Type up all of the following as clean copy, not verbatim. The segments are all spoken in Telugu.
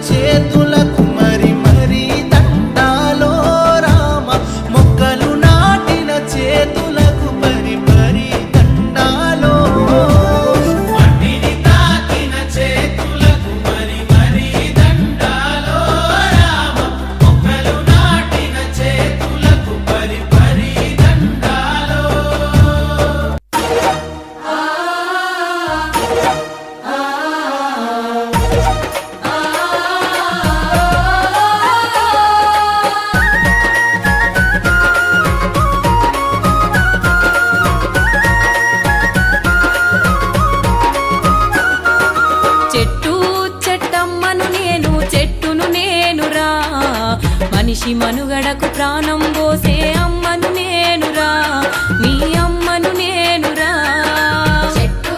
చేతులకు మరి మరి దండాలో రామ మొక్కలు నాటిన చేతులకు మరి మరి దండాలో మట్టిని తాకిన చేతులకు మరి మరి దండాలో రామ మొక్కలు నాటిన చేతులకు మరి మరి దండాలో చెట్టు చెట్టమ్మను నేను చెట్టును నేనురా మనిషి మనుగడకు ప్రాణం పోసే అమ్మను నేనురా మీ అమ్మను నేనురా చెట్టు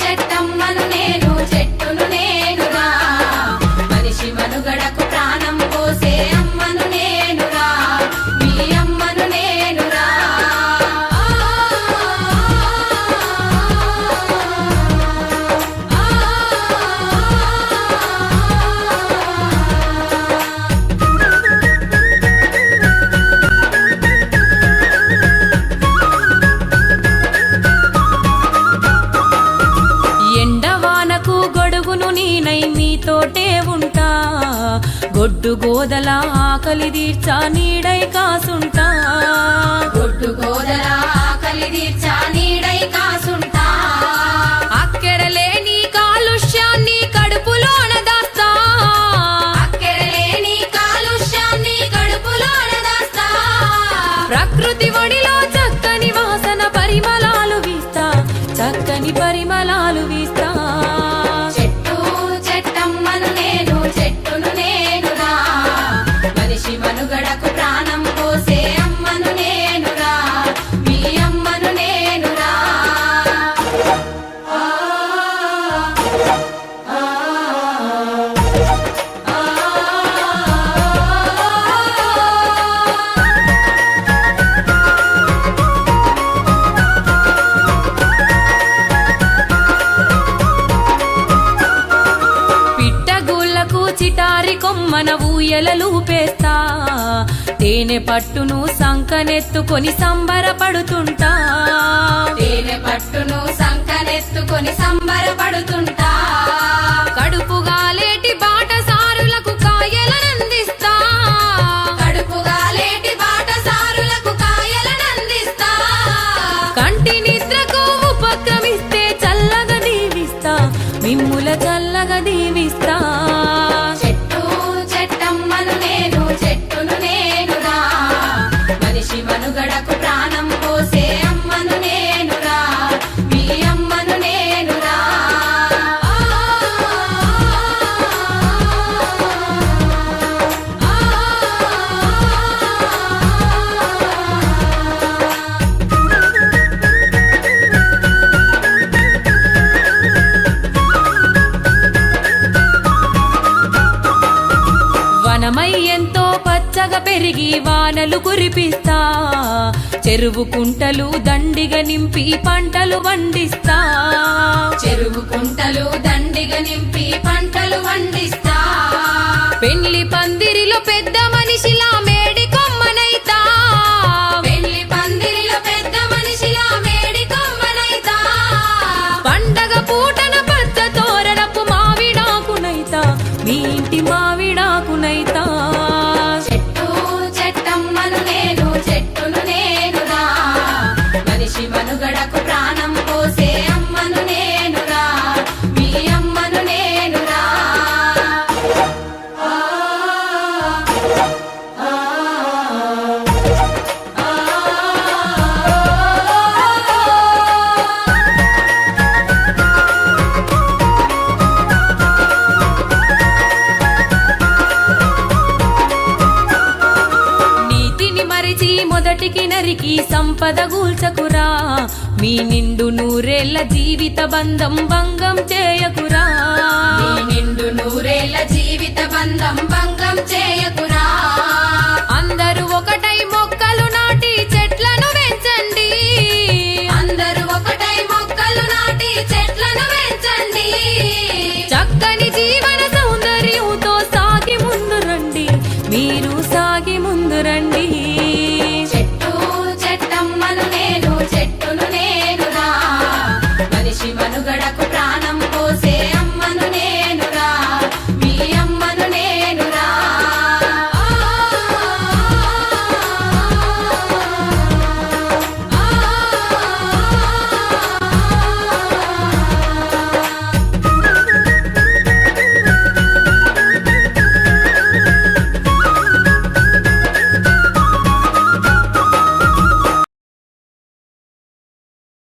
చెట్టమ్మను నేను చెట్టును నేనురా మనిషి మనుగడకు ప్రాణం పోసే అమ్మను నేనురా మీ అమ్మను నేనురా ఎండవానకు గొడుగును నేనై మీతోటే ఉంటా గొడ్డు గోదల ఆకలి తీర్చా నీడై కాసుంటా గొడ్డు గోదల ఆకలి తీర్చా నీడై కాసుంటా అక్కెరలేని కాలుష్యాన్ని కడుపులోన దాస్తా అక్కెరలేని కాలుష్యాన్ని కడుపులోన దాస్తా ప్రకృతి ఒడిలో చక్కని వాసన పరిమళాలు వీస్తా చక్కని పరిమళాలు వీస్తా చెట్టు చెట్టమ్మను నేను చెట్టును నేనురా మనిషి మనుగడకు ప్రాణం పోసే అమ్మను నేనురా మీ అమ్మను నేనురా పిట్టగూళ్ళకు చిటారి కొమ్మన ఊయలలూపేస్తా తేనె పట్టును సంకనెత్తుకొని సంబరపడుతుంటా తేనె పట్టును సంకనెత్తుకొని సంబరపడుతుంటా కడుపుగా లేటి బాటసారులకు కాయలనందిస్తా కడుపుగా లేటి బాటసారులకు కాయలనందిస్తా కంటి నిద్రకు ఉపక్రమిస్తే చల్లగా దీవిస్తా మిమ్ముల చల్లగా దీవిస్తా చెట్టు చెట్టమ్మను నేను చెట్టును నేనురా మనిషి మనుగడకు ప్రాణం పోసే అమ్మను నేనురా మీ అమ్మను నేనురా వనమై ఎంతో పచ్చగా పెరిగి వానలు కురిపిస్తా చెరువు కుంటలు దండిగా నింపి పంటలు వండిస్తా చెరువు కుంటలు దండిగా నింపి పంటలు వండిస్తా పెళ్లి పందిరిలో పెద్ద మనిషిలా మేడి కొమ్మనైతా పెళ్లి పందిరిలో పెద్ద మనిషిలా మేడి కొమ్మనైతా పండగ పూటన పచ్చ తోరణపు మావిడాకునైతా మీ ఇంటి మావిడాకునైతా చెట్టు చెట్టమ్మను నేను చెట్టును నేనురా మనిషి మనుగడకు ప్రాణం పోసే అమ్మను నేనురా మీ అమ్మను నేనురా నీతిని మరిచి మొదటికి నరికి సంపద గూల్చకురా మీ నిండు నూరేళ్ల జీవిత బంధం భంగం చేయకురా నీ నిండు నూరేళ్ల జీవిత బంధం భంగం చేయ